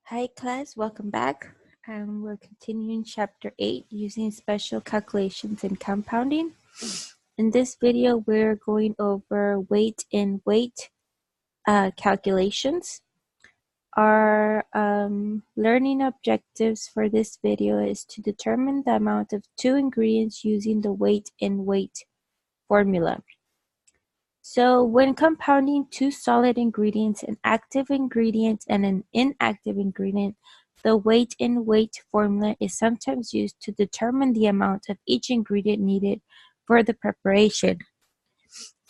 Hi class, welcome back. We're continuing chapter 8 using special calculations and compounding. In this video, we're going over weight and weight calculations. Our learning objectives for this video is to determine the amount of two ingredients using the weight and weight formula. So when compounding two solid ingredients, an active ingredient and an inactive ingredient, the weight and weight formula is sometimes used to determine the amount of each ingredient needed for the preparation.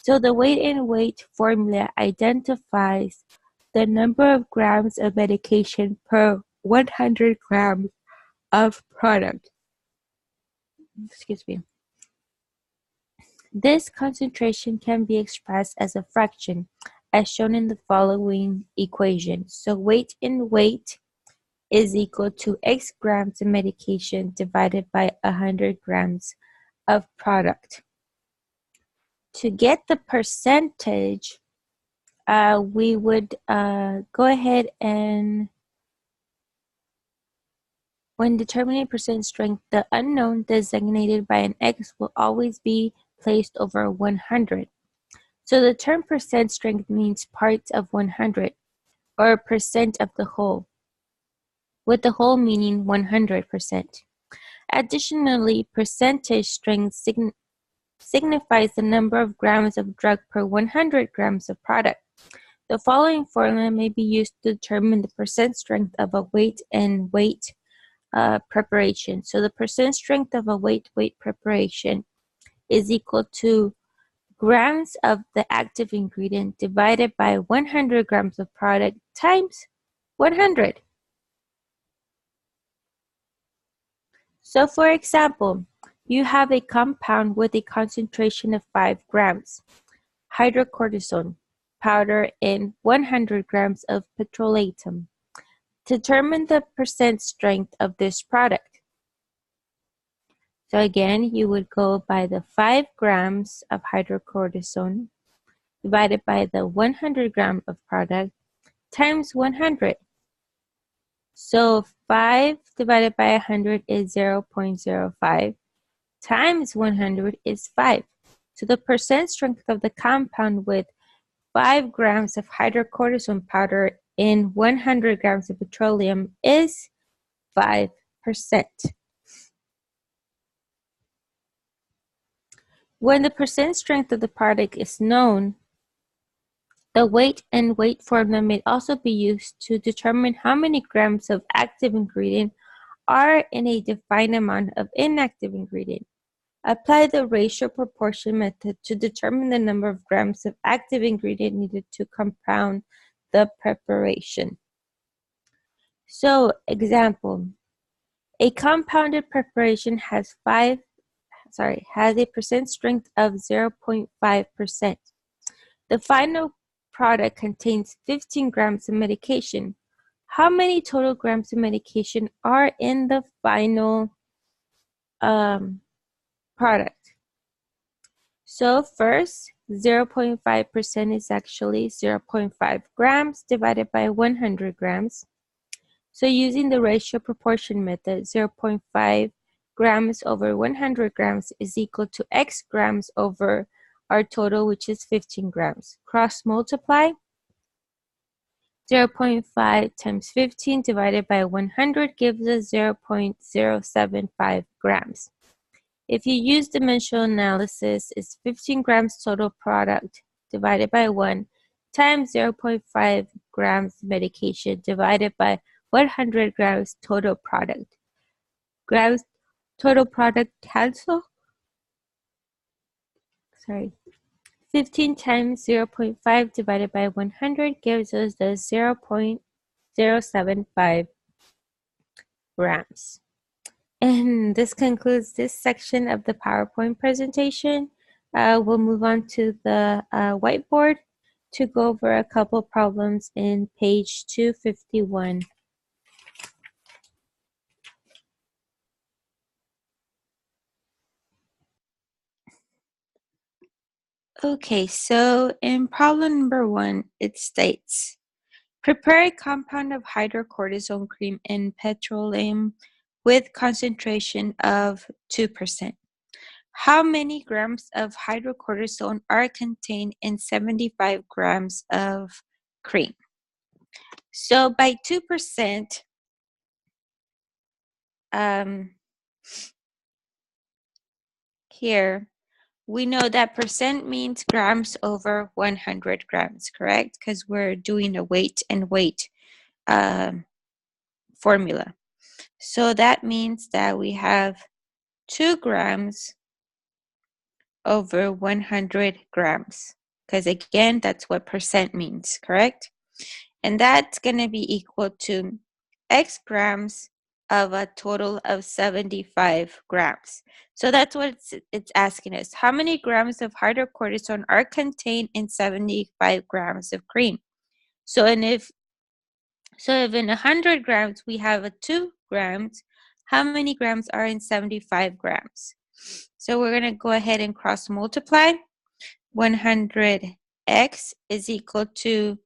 So the weight and weight formula identifies the number of grams of medication per 100 grams of product. Excuse me. This concentration can be expressed as a fraction, as shown in the following equation. So weight in weight is equal to X grams of medication divided by 100 grams of product. To get the percentage, we would go ahead and when determining percent strength, the unknown designated by an X will always be placed over 100. So the term percent strength means parts of 100, or percent of the whole, with the whole meaning 100%. Additionally, percentage strength signifies the number of grams of drug per 100 grams of product. The following formula may be used to determine the percent strength of a weight and weight preparation. So the percent strength of a weight preparation is equal to grams of the active ingredient divided by 100 grams of product times 100. So for example, you have a compound with a concentration of 5 grams, hydrocortisone powder in 100 grams of petrolatum. Determine the percent strength of this product. So again, you would go by the 5 grams of hydrocortisone divided by the 100 gram of product times 100. So 5 divided by 100 is 0.05 times 100 is 5. So the percent strength of the compound with 5 grams of hydrocortisone powder in 100 grams of petroleum is 5%. When the percent strength of the product is known, the weight and weight formula may also be used to determine how many grams of active ingredient are in a defined amount of inactive ingredient. Apply the ratio proportion method to determine the number of grams of active ingredient needed to compound the preparation. So, example, a compounded preparation has a percent strength of 0.5%. The final product contains 15 grams of medication. How many total grams of medication are in the final product? So first, 0.5% is actually 0.5 grams divided by 100 grams. So using the ratio proportion method, 0.5 grams over 100 grams is equal to X grams over our total, which is 15 grams. Cross multiply. 0.5 times 15 divided by 100 gives us 0.075 grams. If you use dimensional analysis, it's 15 grams total product divided by 1 times 0.5 grams medication divided by 100 grams total product. Grams total product cancel. 15 times 0.5 divided by 100 gives us the 0.075 grams. And this concludes this section of the PowerPoint presentation. We'll move on to the whiteboard to go over a couple problems in page 251. Okay, so in problem number 1, it states, Prepare a compound of hydrocortisone cream and petroleum with concentration of 2%. How many grams of hydrocortisone are contained in 75 grams of cream? So by 2%, here, we know that percent means grams over 100 grams, correct? Because we're doing a weight and weight formula. So that means that we have 2 grams over 100 grams. Because again, that's what percent means, correct? And that's going to be equal to X grams of a total of 75 grams. So that's what it's asking us. How many grams of hydrocortisone are contained in 75 grams of cream? So if in 100 grams we have a 2 grams, how many grams are in 75 grams? So we're going to go ahead and cross multiply. 100x is equal to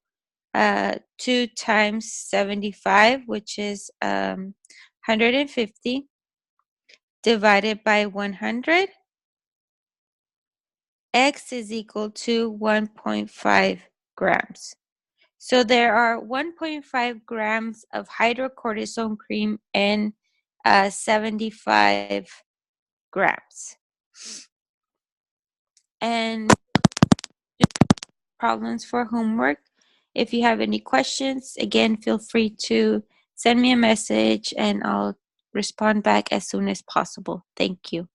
2 times 75, which is 150, divided by 100. X is equal to 1.5 grams. So there are 1.5 grams of hydrocortisone cream and 75 grams. And problems for homework. If you have any questions, again, feel free to send me a message and I'll respond back as soon as possible. Thank you.